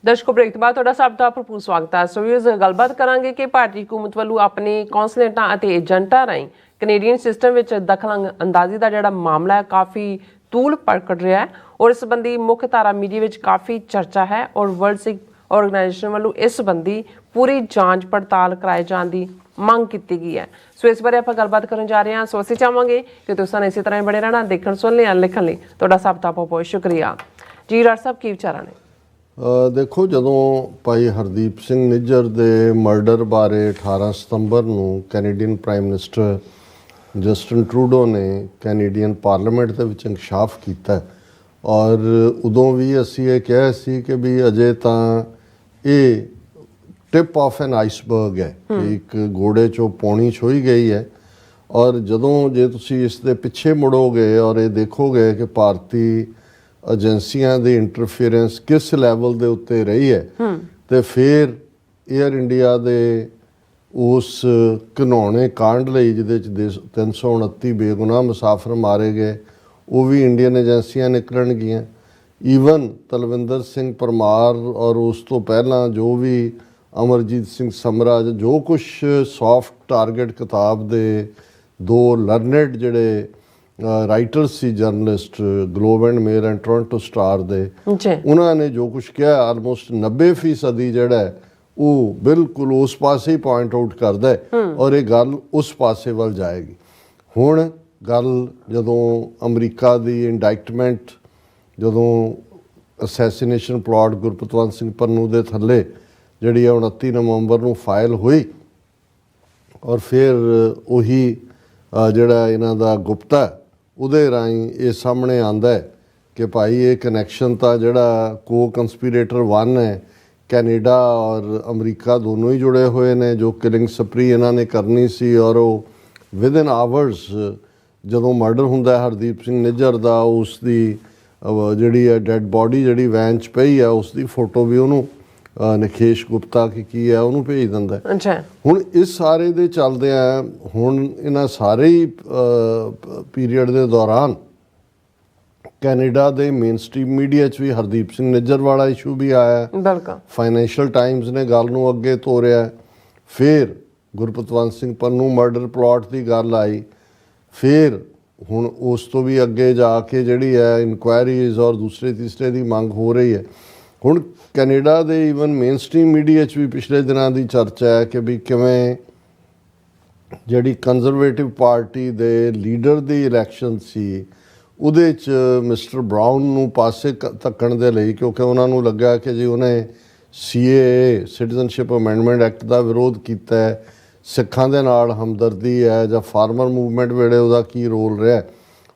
ਦਰਸ਼ਕੋ break ਤੋਂ ਬਾਅਦ ਤੁਹਾਡਾ ਸਭ ਦਾ ਭਰਪੂਰ ਸਵਾਗਤ ਹੈ। ਸੋ ਵੀਰਸ ਗੱਲਬਾਤ ਕਰਾਂਗੇ ਕਿ ਭਾਰਤੀ ਹਕੂਮਤ ਵੱਲੋਂ ਆਪਣੇ ਕੌਂਸਲੇਟਾਂ ਅਤੇ ਏਜੰਟਾਂ ਰਾਹੀਂ ਕੈਨੇਡੀਅਨ ਸਿਸਟਮ ਵਿੱਚ ਦਖਲ ਅੰਦਾਜ਼ੀ ਦਾ ਜਿਹੜਾ ਮਾਮਲਾ ਹੈ ਕਾਫੀ ਤੂਲ ਪਕੜ ਰਿਹਾ ਹੈ ਔਰ ਇਸ ਸੰਬੰਧੀ ਮੁੱਖ ਧਾਰਾ ਮੀਡੀਆ ਵਿੱਚ ਕਾਫੀ ਚਰਚਾ ਹੈ ਔਰ ਵਰਲਡ ਸਿੱਖ ਆਰਗੇਨਾਈਜੇਸ਼ਨ ਵੱਲੋਂ ਇਸ ਸੰਬੰਧੀ ਪੂਰੀ ਜਾਂਚ ਪੜਤਾਲ ਕਰਾਏ ਜਾਣ ਦੀ ਮੰਗ ਕੀਤੀ ਗਈ ਹੈ। ਸੋ ਇਸ ਬਾਰੇ ਆਪਾਂ ਗੱਲਬਾਤ ਕਰਨ ਜਾ ਰਹੇ ਹਾਂ। ਸੋ ਅਸੀਂ ਚਾਹਾਂਗੇ ਕਿ ਤੁਸੀਂ ਇਸੇ ਤਰ੍ਹਾਂ ਹੀ ਬਣੇ ਰਹਿਣਾ, ਦੇਖਣ ਸੁਣਨ ਲਈ ਲਿਖਣ ਲਈ ਤੁਹਾਡਾ ਸਭ ਦਾ ਬਹੁਤ ਬਹੁਤ ਸ਼ੁਕਰੀਆ ਜੀ। ਡਾਕਟਰ ਸਾਹਿਬ ਕੀ ਵਿਚਾਰਾਂ ਨੇ? ਦੇਖੋ, ਜਦੋਂ ਭਾਈ ਹਰਦੀਪ ਸਿੰਘ ਨਿੱਜਰ ਦੇ ਮਰਡਰ ਬਾਰੇ 18 ਸਤੰਬਰ ਨੂੰ Canadian prime minister Justin Trudeau ਨੇ ਕੈਨੇਡੀਅਨ ਪਾਰਲੀਮੈਂਟ ਦੇ ਵਿੱਚ ਇਨਕਸ਼ਾਫ ਕੀਤਾ ਔਰ ਉਦੋਂ ਵੀ ਅਸੀਂ ਇਹ ਕਿਹਾ ਸੀ ਕਿ ਵੀ ਅਜੇ ਤਾਂ ਇਹ ਟਿਪ ਆਫ ਐਨ ਆਈਸਬਰਗ ਹੈ ਕਿ ਇੱਕ ਗੋੜੇ 'ਚੋਂ ਪੌਣੀ ਛੋਈ ਗਈ ਹੈ। ਔਰ ਜਦੋਂ ਜੇ ਤੁਸੀਂ ਇਸ ਦੇ ਪਿੱਛੇ ਮੁੜੋਗੇ ਔਰ ਇਹ ਦੇਖੋਗੇ ਕਿ ਭਾਰਤੀ ਏਜੰਸੀਆਂ ਦੀ ਇੰਟਰਫੀਅਰੈਂਸ ਕਿਸ ਲੈਵਲ ਦੇ ਉੱਤੇ ਰਹੀ ਹੈ ਤੇ ਫਿਰ ਏਅਰ ਇੰਡੀਆ ਦੇ ਉਸ ਘਿਨਾਉਣੇ ਕਾਂਡ ਲਈ ਜਿਹਦੇ 'ਚ 329 ਬੇਗੁਨਾਹ ਮੁਸਾਫਰ ਮਾਰੇ ਗਏ, ਉਹ ਵੀ ਇੰਡੀਅਨ ਏਜੰਸੀਆਂ ਨਿਕਲਣਗੀਆਂ। ਈਵਨ ਤਲਵਿੰਦਰ ਸਿੰਘ ਪਰਮਾਰ ਔਰ ਉਸ ਤੋਂ ਪਹਿਲਾਂ ਜੋ ਵੀ ਅਮਰਜੀਤ ਸਿੰਘ ਸਮਰਾਜ, ਜੋ ਕੁਛ ਸੌਫਟ ਟਾਰਗੇਟ ਕਿਤਾਬ ਦੇ ਦੋ ਲਰਨਡ ਜਿਹੜੇ ਰਾਈਟਰ ਸੀ, journalist, Globe and Mail and Toronto Star ਦੇ, ਉਹਨਾਂ ਨੇ ਜੋ ਕੁਛ ਕਿਹਾ ਆਲਮੋਸਟ 90% ਜਿਹੜਾ ਉਹ ਬਿਲਕੁਲ ਉਸ ਪਾਸੇ ਹੀ ਪੁਆਇੰਟ ਆਊਟ ਕਰਦਾ ਹੈ ਔਰ ਇਹ ਗੱਲ ਉਸ ਪਾਸੇ ਵੱਲ ਜਾਏਗੀ। ਹੁਣ ਗੱਲ ਜਦੋਂ ਅਮਰੀਕਾ ਦੀ ਇੰਡਾਇਕਟਮੈਂਟ, ਜਦੋਂ ਅਸੈਸੀਨੇਸ਼ਨ ਪਲਾਟ ਗੁਰਪਤਵੰਤ ਸਿੰਘ ਪੰਨੂ ਦੇ ਥੱਲੇ ਜਿਹੜੀ 29 ਨਵੰਬਰ ਨੂੰ ਫਾਈਲ ਹੋਈ ਔਰ ਫਿਰ ਉਹੀ ਜਿਹੜਾ ਇਹਨਾਂ ਦਾ ਗੁਪਤਾ ਉਹਦੇ ਰਾਹੀਂ ਇਹ ਸਾਹਮਣੇ ਆਉਂਦਾ ਹੈ ਕਿ ਭਾਈ ਇਹ ਕਨੈਕਸ਼ਨ ਤਾਂ ਜਿਹੜਾ ਕੋ ਕੰਸਪੀਰੇਟਰ 1 ਹੈ, ਕੈਨੇਡਾ ਔਰ ਅਮਰੀਕਾ ਦੋਨੋਂ ਹੀ ਜੁੜੇ ਹੋਏ ਨੇ। ਜੋ ਕਿਲਿੰਗ ਸਪਰੀ ਇਹਨਾਂ ਨੇ ਕਰਨੀ ਸੀ ਔਰ ਉਹ ਵਿਦਨ ਆਵਰਸ ਜਦੋਂ ਮਰਡਰ ਹੁੰਦਾ ਹਰਦੀਪ ਸਿੰਘ ਨਿੱਜਰ ਦਾ, ਉਸ ਦੀ ਜਿਹੜੀ ਹੈ ਡੈਡ ਬੋਡੀ ਜਿਹੜੀ ਵੈਨ 'ਚ ਪਈ ਆ, ਉਸ ਦੀ ਫੋਟੋ ਵੀ ਉਹਨੂੰ ਨਿਖੇਸ਼ ਗੁਪਤਾ ਕੀ ਹੈ ਉਹਨੂੰ ਭੇਜ ਦਿੰਦਾ। ਹੁਣ ਇਸ ਸਾਰੇ ਦੇ ਚੱਲਦਿਆਂ ਹੁਣ ਇਹਨਾਂ ਸਾਰੇ ਹੀ ਪੀਰੀਅਡ ਦੇ ਦੌਰਾਨ ਕੈਨੇਡਾ ਦੇ ਮੇਨ ਸਟ੍ਰੀਮ ਮੀਡੀਆ 'ਚ ਵੀ ਹਰਦੀਪ ਸਿੰਘ ਨਿੱਜਰ ਵਾਲਾ ਇਸ਼ੂ ਵੀ ਆਇਆ। ਫਾਈਨੈਂਸ਼ੀਅਲ ਟਾਈਮਜ਼ ਨੇ ਗੱਲ ਨੂੰ ਅੱਗੇ ਤੋਰਿਆ। ਫਿਰ ਗੁਰਪਤਵੰਤ ਸਿੰਘ ਪੰਨੂ ਮਰਡਰ ਪਲਾਟ ਦੀ ਗੱਲ ਆਈ। ਫਿਰ ਹੁਣ ਉਸ ਤੋਂ ਵੀ ਅੱਗੇ ਜਾ ਕੇ ਜਿਹੜੀ ਹੈ ਇਨਕੁਆਇਰੀਜ਼ ਔਰ ਦੂਸਰੇ ਤੀਸਰੇ ਦੀ ਮੰਗ ਹੋ ਰਹੀ ਹੈ। ਹੁਣ ਕੈਨੇਡਾ ਦੇ ਈਵਨ ਮੇਨ ਸਟ੍ਰੀਮ ਮੀਡੀਆ 'ਚ ਵੀ ਪਿਛਲੇ ਦਿਨਾਂ ਦੀ ਚਰਚਾ ਹੈ ਕਿ ਵੀ ਕਿਵੇਂ ਜਿਹੜੀ ਕੰਜ਼ਰਵੇਟਿਵ ਪਾਰਟੀ ਦੇ ਲੀਡਰ ਦੀ ਇਲੈਕਸ਼ਨ ਸੀ ਉਹਦੇ 'ਚ ਮਿਸਟਰ ਬਰਾਊਨ ਨੂੰ ਪਾਸੇ ਧੱਕਣ ਦੇ ਲਈ, ਕਿਉਂਕਿ ਉਹਨਾਂ ਨੂੰ ਲੱਗਾ ਕਿ ਜੀ ਉਹਨੇ CAA ਸਿਟੀਜ਼ਨਸ਼ਿਪ ਅਮੈਂਡਮੈਂਟ ਐਕਟ ਦਾ ਵਿਰੋਧ ਕੀਤਾ ਹੈ, ਸਿੱਖਾਂ ਦੇ ਨਾਲ ਹਮਦਰਦੀ ਹੈ, ਜਾਂ ਫਾਰਮਰ ਮੂਵਮੈਂਟ ਵੇਲੇ ਉਹਦਾ ਕੀ ਰੋਲ ਰਿਹਾ,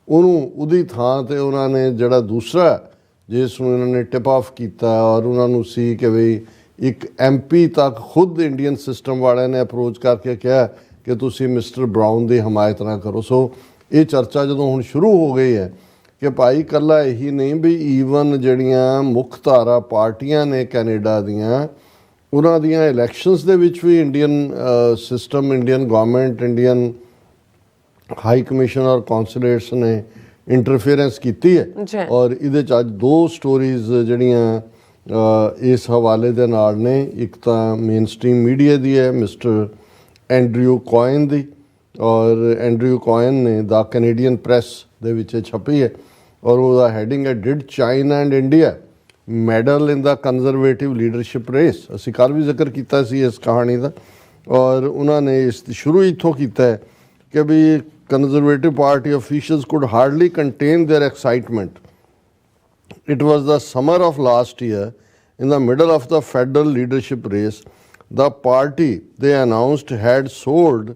ਉਹਦੀ ਥਾਂ 'ਤੇ ਉਹਨਾਂ ਨੇ ਜਿਹੜਾ ਦੂਸਰਾ ਜਿਸ ਨੂੰ ਇਹਨਾਂ ਨੇ ਟਿਪ ਆਫ ਕੀਤਾ ਔਰ ਉਹਨਾਂ ਨੂੰ ਸੀ ਕਿ ਵੀ ਇੱਕ MP ਤੱਕ ਖੁਦ ਇੰਡੀਅਨ ਸਿਸਟਮ ਵਾਲਿਆਂ ਨੇ ਅਪਰੋਚ ਕਰਕੇ ਕਿਹਾ ਕਿ ਤੁਸੀਂ ਮਿਸਟਰ ਬਰਾਊਨ ਦੀ ਹਮਾਇਤ ਨਾ ਕਰੋ। ਸੋ ਇਹ ਚਰਚਾ ਜਦੋਂ ਹੁਣ ਸ਼ੁਰੂ ਹੋ ਗਈ ਹੈ ਕਿ ਭਾਈ ਇਕੱਲਾ ਇਹੀ ਨਹੀਂ ਵੀ ਈਵਨ ਜਿਹੜੀਆਂ ਮੁੱਖ ਧਾਰਾ ਪਾਰਟੀਆਂ ਨੇ ਕੈਨੇਡਾ ਦੀਆਂ, ਉਹਨਾਂ ਦੀਆਂ ਇਲੈਕਸ਼ਨਸ ਦੇ ਵਿੱਚ ਵੀ Indian system, Indian government, Indian high commission ਔਰ ਕੌਂਸੂਲੇਟਸ ਨੇ ਇੰਟਰਫੇਰੈਂਸ ਕੀਤੀ ਹੈ। ਔਰ ਇਹਦੇ 'ਚ ਅੱਜ ਦੋ ਸਟੋਰੀਜ਼ ਜਿਹੜੀਆਂ ਇਸ ਹਵਾਲੇ ਦੇ ਨਾਲ ਨੇ। ਇੱਕ ਤਾਂ ਮੇਨ ਸਟ੍ਰੀਮ ਮੀਡੀਆ ਦੀ ਹੈ, ਮਿਸਟਰ ਐਂਡਰਿਊ ਕੋਇਨ ਦੀ, ਔਰ ਐਂਡਰਿਊ ਕੋਇਨ ਨੇ ਦਾ ਕੈਨੇਡੀਅਨ ਪ੍ਰੈਸ ਦੇ ਵਿੱਚ ਛਪੀ ਹੈ ਔਰ ਉਹਦਾ ਹੈਡਿੰਗ ਹੈ did China and India medal in the conservative leadership race. ਅਸੀਂ ਕੱਲ੍ਹ ਵੀ ਜ਼ਿਕਰ ਕੀਤਾ ਸੀ ਇਸ ਕਹਾਣੀ ਦਾ ਔਰ ਉਹਨਾਂ ਨੇ ਇਸ ਸ਼ੁਰੂ ਇੱਥੋਂ ਕੀਤਾ ਹੈ ਕਿ ਵੀ Conservative Party officials could hardly contain their excitement. It was the summer of last year, in the middle of the federal leadership race, the party, they announced, had sold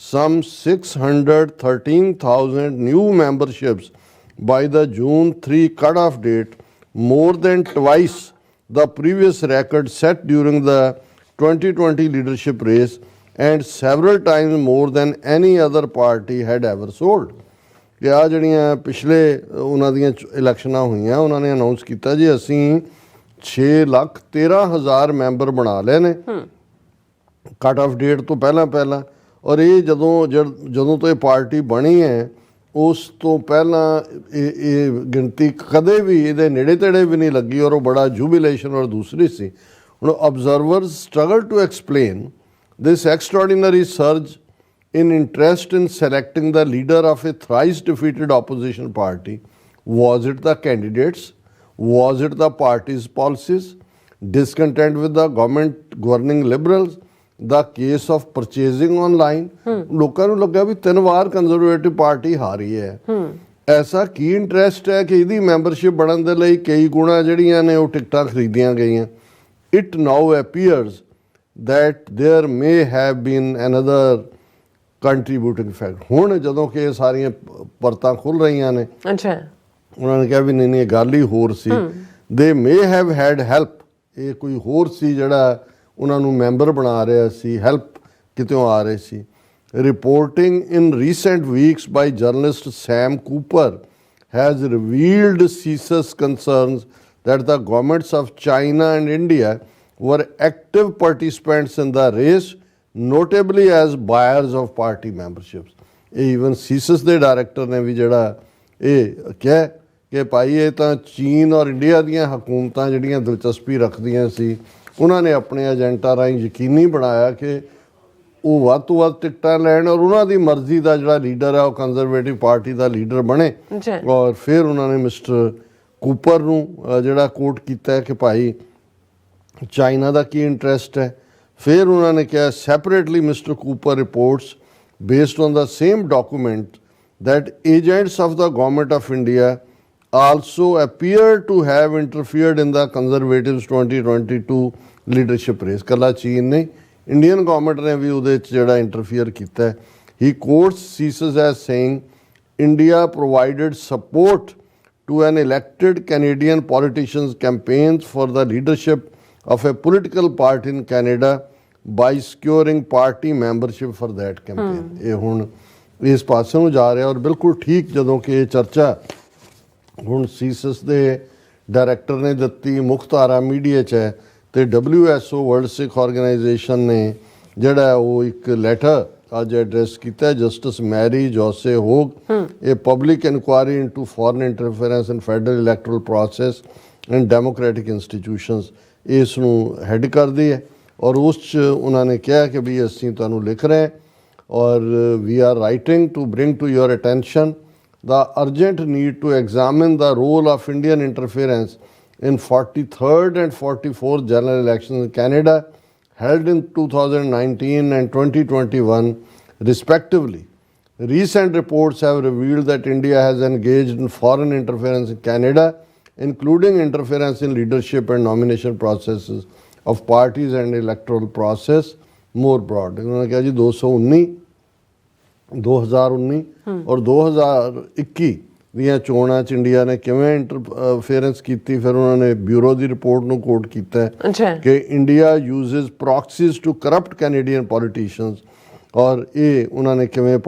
some 613,000 new memberships by the June 3 cutoff date, more than twice the previous record set during the 2020 leadership race, and several times more than any other party had ever sold. ਕਿ ਆਹ ਜਿਹੜੀਆਂ ਪਿਛਲੇ ਉਹਨਾਂ ਦੀਆਂ ਇਲੈਕਸ਼ਨਾਂ ਹੋਈਆਂ, ਉਹਨਾਂ ਨੇ announce ਕੀਤਾ ਜੀ ਅਸੀਂ 6,13,000 ਮੈਂਬਰ ਬਣਾ ਲਏ ਨੇ ਕੱਟ ਆਫ ਡੇਟ ਤੋਂ ਪਹਿਲਾਂ। ਔਰ ਇਹ ਜਦੋਂ ਤੋਂ ਇਹ ਪਾਰਟੀ ਬਣੀ ਹੈ ਉਸ ਤੋਂ ਪਹਿਲਾਂ ਇਹ ਗਿਣਤੀ ਕਦੇ ਵੀ ਇਹਦੇ ਨੇੜੇ ਤੇੜੇ ਵੀ ਨਹੀਂ ਲੱਗੀ ਔਰ ਉਹ ਬੜਾ ਜੂਬਿਲੇਸ਼ਨ ਔਰ ਦੂਸਰੀ ਸੀ। ਹੁਣ observers struggle to explain this extraordinary surge in interest in selecting the leader of a thrice defeated opposition party. Was it the candidates? Was it the party's policies? Discontent with the government governing liberals? The case of purchasing online? ਲੋਕਾਂ ਨੂੰ ਲੱਗਾ ਵੀ 3 ਵਾਰ conservative party ਹਾਰੀ ਹੈ। ਐਸਾ ਕੀ interest ਹੈ ਕਿ ਇਹਦੀ membership ਬਣਨ ਦੇ ਲਈ ਕਈ ਗੁਣਾ ਜਿਹੜੀਆਂ ਨੇ ਉਹ ਟਿਕਟਾਂ ਖਰੀਦੀਆਂ ਗਈਆਂ। It now appears that there may have been another contributing factor. ਹੁਣ ਜਦੋਂ ਕਿ ਇਹ ਸਾਰੀਆਂ ਪਰਤਾਂ ਖੁੱਲ ਰਹੀਆਂ ਨੇ, ਅੱਛਾ, ਉਹਨਾਂ ਨੇ ਕਿਹਾ ਵੀ ਨਹੀਂ ਨਹੀਂ ਗੱਲ ਹੀ ਹੋਰ ਸੀ। they may have had help, ਇਹ ਕੋਈ ਹੋਰ ਸੀ ਜਿਹੜਾ ਉਹਨਾਂ ਨੂੰ ਮੈਂਬਰ ਬਣਾ ਰਿਹਾ ਸੀ, ਹੈਲਪ ਕਿਤੋਂ ਆ ਰਹੀ ਸੀ। Reporting in recent weeks by journalist Sam Cooper has revealed CSIS concerns that the governments of China and India were active participants in the race, notably as buyers of party memberships. Even CSIS ਦੇ director ਨੇ ਵੀ ਜਿਹੜਾ ਇਹ ਕਿਹਾ ਕਿ ਭਾਈ ਇਹ ਤਾਂ ਚੀਨ ਔਰ ਇੰਡੀਆ ਦੀਆਂ ਹਕੂਮਤਾਂ ਜਿਹੜੀਆਂ ਦਿਲਚਸਪੀ ਰੱਖਦੀਆਂ ਸੀ, ਉਹਨਾਂ ਨੇ ਆਪਣੇ ਏਜੰਟਾਂ ਰਾਹੀਂ ਯਕੀਨੀ ਬਣਾਇਆ ਕਿ ਉਹ ਵੱਧ ਤੋਂ ਵੱਧ ਟਿਕਟਾਂ ਲੈਣ ਔਰ ਉਹਨਾਂ ਦੀ ਮਰਜ਼ੀ ਦਾ ਜਿਹੜਾ ਲੀਡਰ ਹੈ ਉਹ ਕੰਜ਼ਰਵੇਟਿਵ ਪਾਰਟੀ ਦਾ ਲੀਡਰ ਬਣੇ। ਔਰ ਫਿਰ ਉਹਨਾਂ ਨੇ ਮਿਸਟਰ ਕੂਪਰ ਨੂੰ ਜਿਹੜਾ ਕੋਟ ਕੀਤਾ ਹੈ ਕਿ ਭਾਈ ਚਾਈਨਾ ਦਾ ਕੀ ਇੰਟਰਸਟ ਹੈ। ਫਿਰ ਉਹਨਾਂ ਨੇ ਕਿਹਾ separately mister Cooper reports based on the same document that agents of the government of India also appear to have interfered in the Conservatives 2022 leadership race. ਕੱਲਾ ਚੀਨ ਨਹੀਂ, ਇੰਡੀਅਨ ਗਵਰਨਮੈਂਟ ਨੇ ਵੀ ਉਹਦੇ 'ਚ ਜਿਹੜਾ ਇੰਟਰਫੀਅਰ ਕੀਤਾ ਹੈ। He quotes CSIS as saying India provided support to an elected Canadian politician's campaigns for the leadership of a political party in Canada by securing party membership for that campaign. ਇਹ ਹੁਣ ਇਸ ਪਾਸੇ ਨੂੰ ਜਾ ਰਿਹਾ ਔਰ ਬਿਲਕੁਲ ਠੀਕ ਜਦੋਂ ਕਿ ਇਹ ਚਰਚਾ ਹੁਣ ਸੀਸਸ ਦੇ ਡਾਇਰੈਕਟਰ ਨੇ ਦਿੱਤੀ, ਮੁੱਖ ਧਾਰਾ ਮੀਡੀਆ 'ਚ ਹੈ, ਤੇ WSO ਵਰਲਡ ਸਿੱਖ ਆਰਗੇਨਾਈਜੇਸ਼ਨ ਨੇ ਜਿਹੜਾ ਉਹ ਇੱਕ ਲੈਟਰ ਅੱਜ ਐਡਰੈਸ ਕੀਤਾ ਜਸਟਿਸ ਮੈਰੀ ਜੋਸੇ ਹੋਗ, ਇਹ public inquiry into foreign interference in federal electoral process and democratic institutions, ਇਸ ਨੂੰ ਹੈਡ ਕਰਦੀ ਹੈ। ਔਰ ਉਸ 'ਚ ਉਹਨਾਂ ਨੇ ਕਿਹਾ ਕਿ ਵੀ ਅਸੀਂ ਤੁਹਾਨੂੰ ਲਿਖ ਰਹੇ ਔਰ we are writing to bring to your attention the urgent need to examine the role of Indian interference in 43rd and 44th general elections in Canada held in 2019 and 2021 respectively. Recent reports have revealed that India has engaged in foreign interference in Canada, including interference in leadership and nomination processes of parties and electoral process more broadly. उन्होंने कहा जी 2019 ਔਰ 2021 ਦੀਆਂ ਚੋਣਾਂ 'ਚ India ਨੇ ਕਿਵੇਂ interference ਕੀਤੀ। ਫਿਰ ਉਹਨਾਂ ਨੇ ਬਿਊਰੋ ਦੀ ਰਿਪੋਰਟ ਨੂੰ ਕੋਟ ਕੀਤਾ ਕਿ India uses proxies to corrupt Canadian politicians, ਔਰ ਇਹ ਉਹਨਾਂ ਨੇ ਕਿਵੇਂ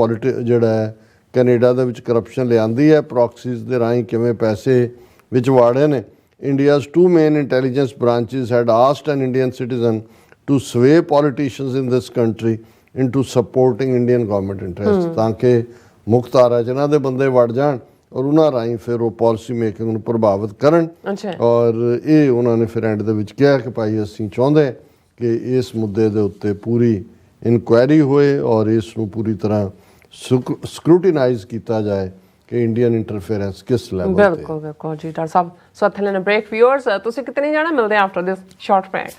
ਜਿਹੜਾ ਹੈ ਕੈਨੇਡਾ ਦੇ ਵਿੱਚ ਕਰਪਸ਼ਨ ਲਿਆਂਦੀ ਹੈ, ਪ੍ਰੋਕਸੀਜ਼ ਦੇ ਰਾਹੀਂ ਕਿਵੇਂ ਪੈਸੇ ਵਿੱਚ ਵਾੜੇ ਨੇ। India's two main intelligence branches had asked an Indian citizen to sway politicians in this country into supporting Indian government interests, ਤਾਂ ਕਿ ਮੁੱਖ ਧਾਰਾ 'ਚ ਇਹਨਾਂ ਦੇ ਬੰਦੇ ਵੜ ਜਾਣ ਔਰ ਉਹਨਾਂ ਰਾਹੀਂ ਫਿਰ ਉਹ ਪਾਲਿਸੀ ਮੇਕਿੰਗ ਨੂੰ ਪ੍ਰਭਾਵਿਤ ਕਰਨ। ਔਰ ਇਹ ਉਹਨਾਂ ਨੇ ਫਿਰ ਐਂਡ ਦੇ ਵਿੱਚ ਕਿਹਾ ਕਿ ਭਾਈ ਅਸੀਂ ਚਾਹੁੰਦੇ ਕਿ ਇਸ ਮੁੱਦੇ ਦੇ ਉੱਤੇ ਪੂਰੀ ਇਨਕੁਆਇਰੀ ਹੋਏ ਔਰ ਇਸ ਨੂੰ ਪੂਰੀ ਤਰ੍ਹਾਂ ਸਕਰੂਟੀਨਾਈਜ਼ ਕੀਤਾ ਜਾਏ ਕਿ ਇੰਡੀਅਨ ਇੰਟਰਫੇਰੈਂਸ ਕਿਸ ਲੈਵਲ ਤੇ। ਬਿਲਕੁਲ ਬਿਲਕੁਲ ਜੀ ਡਾਕਟਰ ਸਾਹਿਬ। ਸੋ ਇੱਥੇ ਲੈਣਾ ਬ੍ਰੇਕ। ਵਿਊਅਰਸ ਤੁਸੀਂ ਕਿਤੇ ਨਹੀਂ ਜਾਣਾ, ਮਿਲਦੇ ਆਫਟਰ ਦਿਸ ਸ਼ਾਰਟ ਬ੍ਰੇਕ।